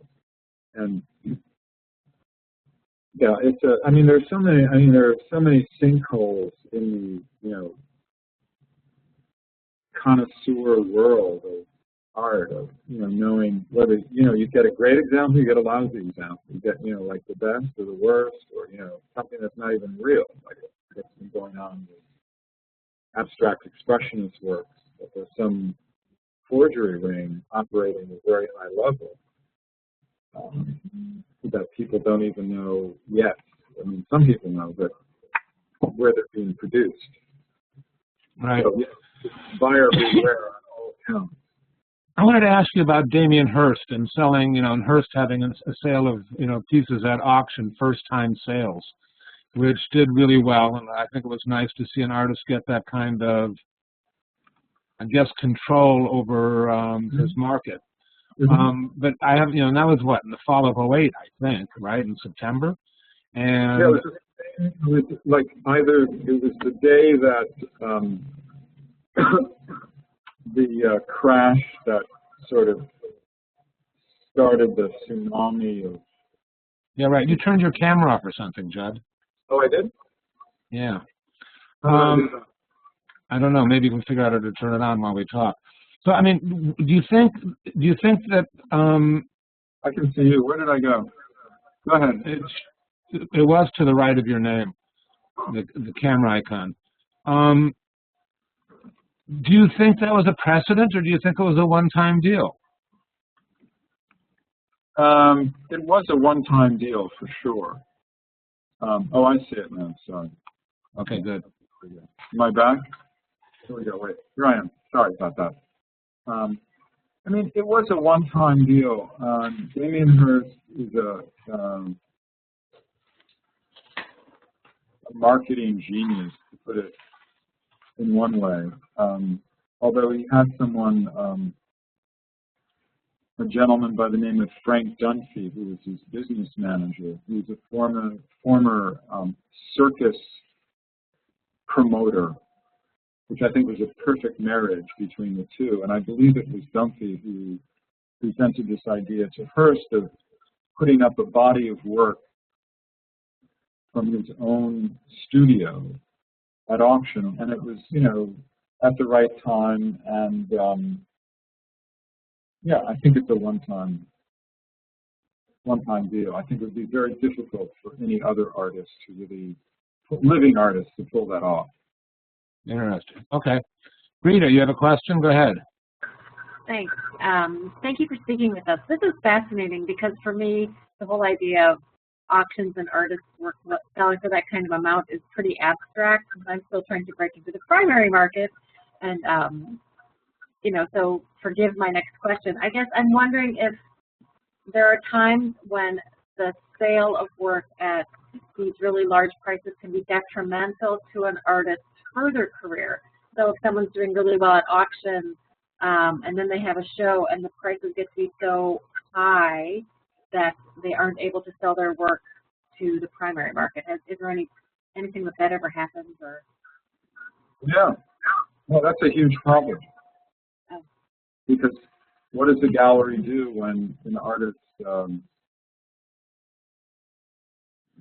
And yeah, it's a. I mean, there are so many sinkholes in the, you know, connoisseur world of art, of, you know, knowing whether, you know, you get a great example, you get a lousy example, you get, you know, like the best or the worst, or, you know, something that's not even real, like what's been going on with abstract expressionist works, that there's some forgery ring operating at a very high level that people don't even know yet. I mean, some people know, but where they're being produced. Right. So, yeah, buyer beware on all accounts. I wanted to ask you about Damien Hirst and selling, you know, and Hirst having a sale of, you know, pieces at auction, first-time sales, which did really well, and I think it was nice to see an artist get that kind of, I guess, control over his market. But I have, you know, and that was what, in the fall of '08, I think, right, in September? And yeah, it was like either it was the day that the crash that sort of started the tsunami of. Yeah, right. You turned your camera off or something, Judd. Oh, I did? Yeah. I don't know. Maybe you can figure out how to turn it on while we talk. So, I mean, do you think that I can see you. Where did I go? Go ahead. It was to the right of your name, the camera icon. Do you think that was a precedent, or do you think it was a one-time deal? It was a one-time deal for sure. Oh, I see it now. Sorry. Okay, good. Am I back? Here we go. Wait, here I am. Sorry about that. I mean, it was a one-time deal. Damien Hirst is a marketing genius, to put it in one way. Although he had someone, a gentleman by the name of Frank Dunphy, who was his business manager. He was a former circus promoter, which I think was a perfect marriage between the two. And I believe it was Dunphy who presented this idea to Hirst of putting up a body of work from his own studio at auction. And it was, you know, at the right time. And yeah, I think it's a one-time deal. I think it would be very difficult for any other artist to really, living artist, to pull that off. Interesting. Okay. Rita, you have a question? Go ahead. Thanks. Thank you for speaking with us. This is fascinating because for me, the whole idea of auctions and artists work selling for that kind of amount is pretty abstract. I'm still trying to break into the primary market. And, you know, so forgive my next question. I guess I'm wondering if there are times when the sale of work at these really large prices can be detrimental to an artist's further career. So if someone's doing really well at auction and then they have a show and the prices get to be so high that they aren't able to sell their work to the primary market. Is there anything that ever happens? Or? Yeah, well, that's a huge problem. Oh. Because what does the gallery do when an artist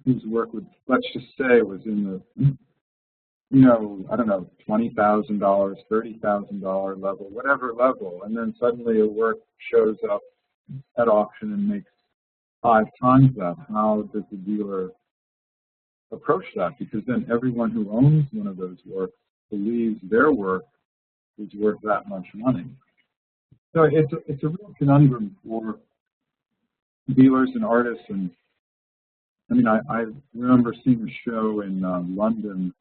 whose work would, let's just say, was in you know, I don't know, $20,000, $30,000 level, whatever level, and then suddenly a work shows up at auction and makes 5 times that. How does the dealer approach that? Because then everyone who owns one of those works believes their work is worth that much money. So it's a real conundrum for dealers and artists. And I mean, I remember seeing a show in London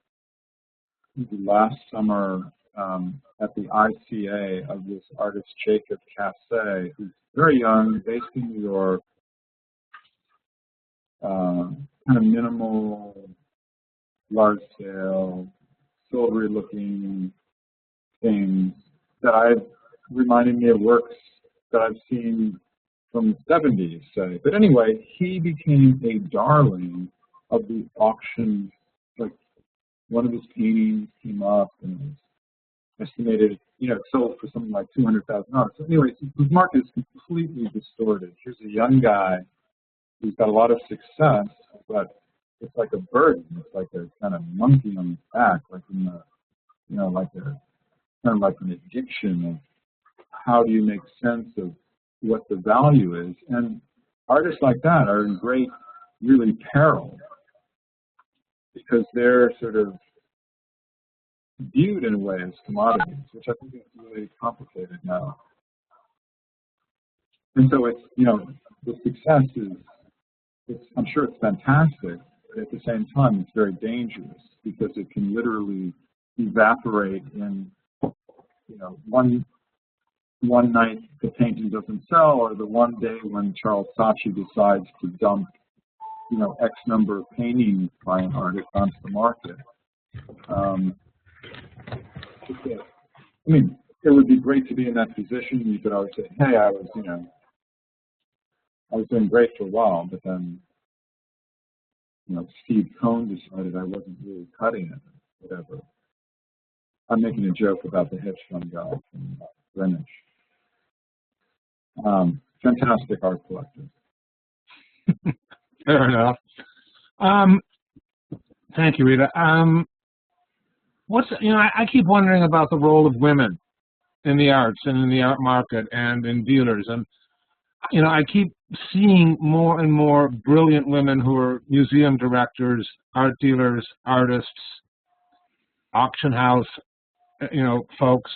last summer at the ICA of this artist Jacob Cassé, who's very young, based in New York, kind of minimal, large scale, silvery looking things that reminded me of works that I've seen from the 70s, say. But anyway, he became a darling of the auction. Like, one of his paintings came up and was estimated, you know, it sold for something like $200,000. So anyway, his market is completely distorted. Here's a young guy who's got a lot of success, but it's like a burden. It's like a kind of monkey on his back, like in the, you know, like a kind of like an addiction of how do you make sense of what the value is. And artists like that are in great, really peril, because they're sort of viewed in a way as commodities, which I think is really complicated now. And so it's, you know, the success is, I'm sure it's fantastic, but at the same time it's very dangerous, because it can literally evaporate in, you know, one night the painting doesn't sell, or the one day when Charles Saatchi decides to dump, you know, X number of paintings by an artist onto the market. I mean, it would be great to be in that position. You could always say, hey, I was doing great for a while, but then, you know, Steve Cohn decided I wasn't really cutting it, whatever. I'm making a joke about the hedge fund guy from Greenwich. Fantastic art collector. Fair enough. Thank you, Rita. I keep wondering about the role of women in the arts and in the art market and in dealers. And, you know, I keep seeing more and more brilliant women who are museum directors, art dealers, artists, auction house, you know, folks.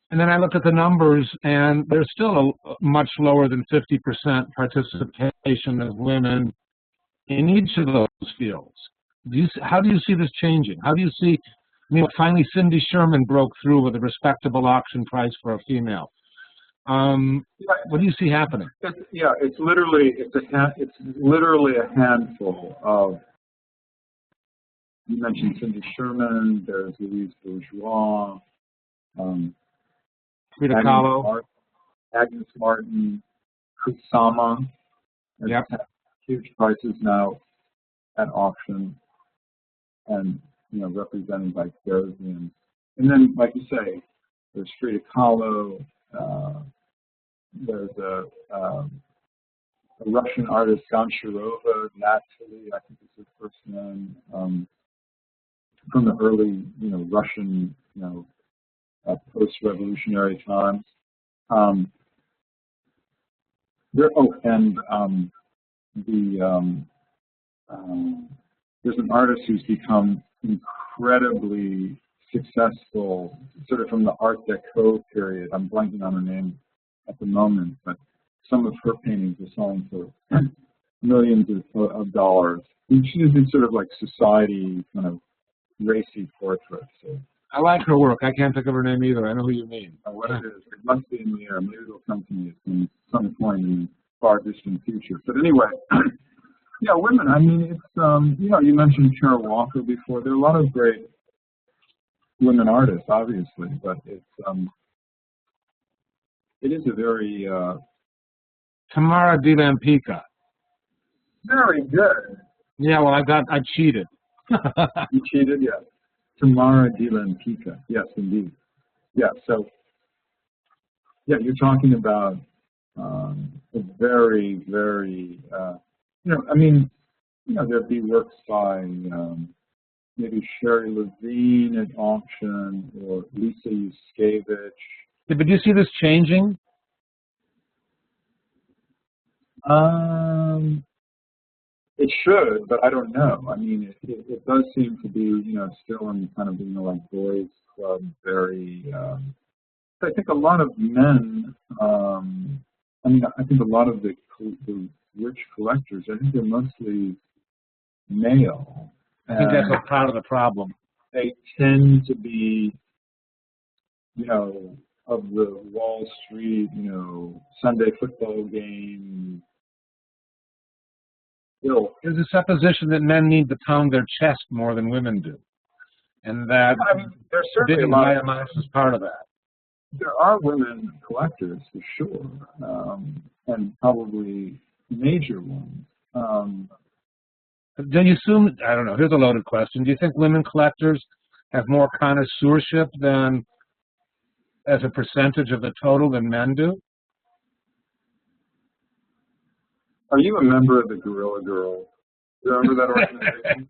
And then I look at the numbers, and there's still a much lower than 50% participation of women in each of those fields. How do you see this changing? How do you see, you know, finally Cindy Sherman broke through with a respectable auction price for a female. What do you see happening? It's literally a handful of. You mentioned Cindy Sherman. There's Louise Bourgeois. Frida Kahlo. Agnes Martin. Kusama. Yep. Huge prices now at auction, and, you know, represented by Berkely. And then, like you say, there's Frida Kahlo. There's a Russian artist, Goncharova, Natalie, I think is her first name, from the early, you know, Russian, you know, post-revolutionary times. There's an artist who's become incredibly successful, sort of from the Art Deco period. I'm blanking on her name at the moment, but some of her paintings are selling for millions of dollars. And she did sort of like society kind of racy portraits. So, I like her work. I can't think of her name either. I know who you mean. What it is, it must be in the air. Maybe it'll come to me at some point in the far distant future. But anyway, yeah, women. I mean, it's you know, you mentioned Kara Walker before. There are a lot of great women artists, obviously, but it is a very Tamara Di Lampica. Very good. Yeah, well, I cheated. You cheated, yes. Tamara Di Lampica. Yes, indeed. Yeah. So, yeah, you're talking about a very, very, you know, I mean, you know, there'd be works by maybe Sherry Levine at auction or Lisa Yuskevich. Yeah, but do you see this changing? It should, but I don't know. I mean, it does seem to be, you know, still in kind of, you know, like boys club, very, I think a lot of men, I mean, I think a lot of the rich collectors, I think they're mostly male. I think that's a part of the problem. They tend to be, you know, of the Wall Street, you know, Sunday football game. There's a supposition that men need to pound their chest more than women do, and that there's certainly big amounts is part of that. There are women collectors for sure, and probably major ones. Do you assume, I don't know, here's a loaded question. Do you think women collectors have more connoisseurship than, as a percentage of the total, than men do? Are you a member of the Guerrilla Girls? Do you remember that organization?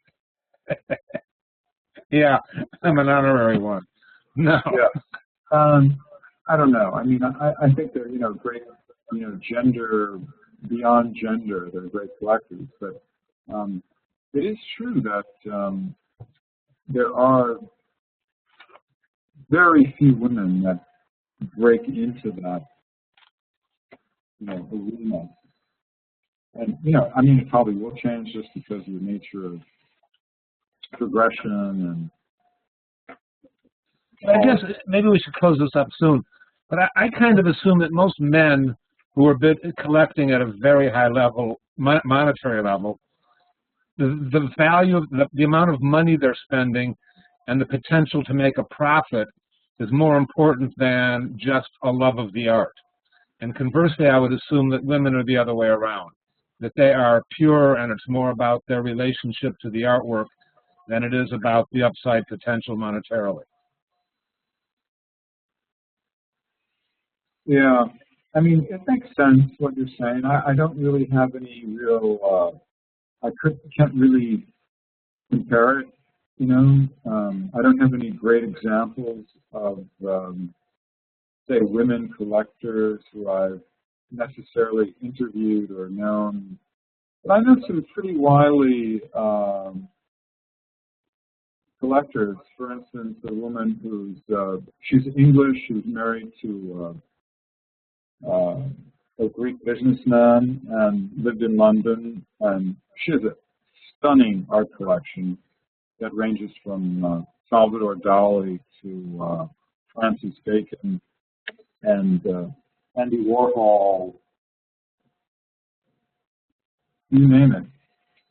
Yeah, I'm an honorary one. No. Yeah. I don't know. I mean, I think they're, you know, great, you know, gender, beyond gender, they're great collectors. But it is true that there are very few women that break into that, you know, arena. And, you know, I mean, it probably will change just because of the nature of progression and... I guess maybe we should close this up soon. But I kind of assume that most men who are collecting at a very high level, monetary level, the value of the amount of money they're spending and the potential to make a profit is more important than just a love of the art. And conversely, I would assume that women are the other way around, that they are pure and it's more about their relationship to the artwork than it is about the upside potential monetarily. Yeah, I mean, it makes sense what you're saying. I don't really have any real, can't really compare it, you know. I don't have any great examples of, say, women collectors who I've necessarily interviewed or known. But I know some pretty wily collectors. For instance, a woman who's, she's English, who's married to a Greek businessman and lived in London, and she has a stunning art collection that ranges from Salvador Dali to Francis Bacon and Andy Warhol, you name it.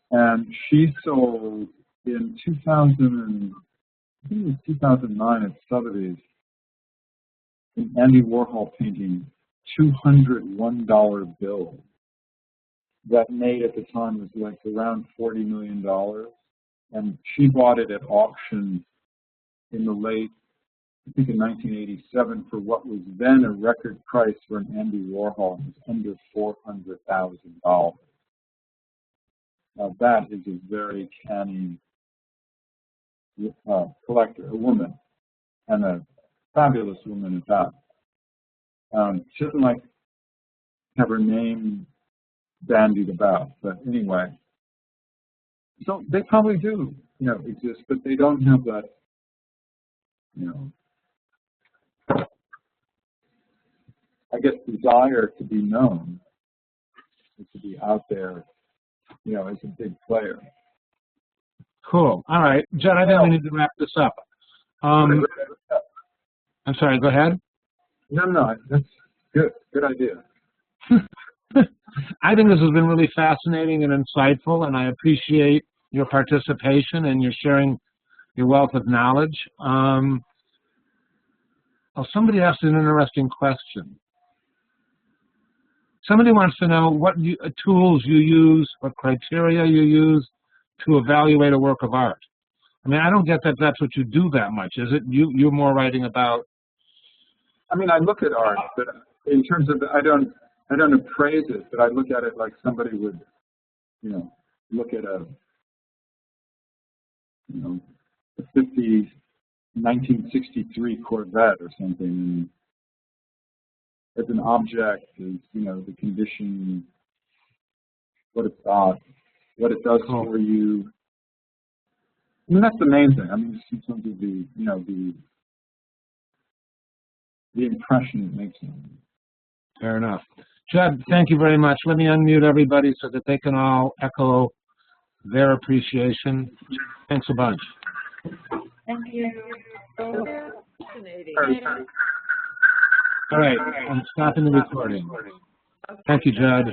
And she sold in 2009 at Sotheby's an Andy Warhol painting, $201 bill that made at the time was like around $40 million. And she bought it at auction in the late, I think in 1987, for what was then a record price for an Andy Warhol. It was under $400,000. Now that is a very canny collector, a woman, and a fabulous woman at that. She doesn't like have her name bandied about, but anyway. So they probably do, you know, exist, but they don't have that, you know, I guess, desire to be known, to be out there, you know, as a big player. Cool. All right, Judd, I think we need to wrap this up. I'm sorry. Go ahead. No, that's good. Good idea. I think this has been really fascinating and insightful, and I appreciate your participation and your sharing your wealth of knowledge. Somebody asked an interesting question. Somebody wants to know what tools you use, what criteria you use to evaluate a work of art. I mean, I don't get that that's what you do that much, is it? You're more writing about... I mean, I look at art, but in terms of, I don't appraise it, but I look at it like somebody would, you know, look at a, you know, 1963 Corvette or something. And as an object, is the condition, what it does for you. I mean, that's the main thing. I mean, just in terms of the impression it makes on you. Fair enough. Judd, thank you very much. Let me unmute everybody so that they can all echo their appreciation. Thanks a bunch. Thank you. All right, I'm stopping the recording. Thank you, Judd.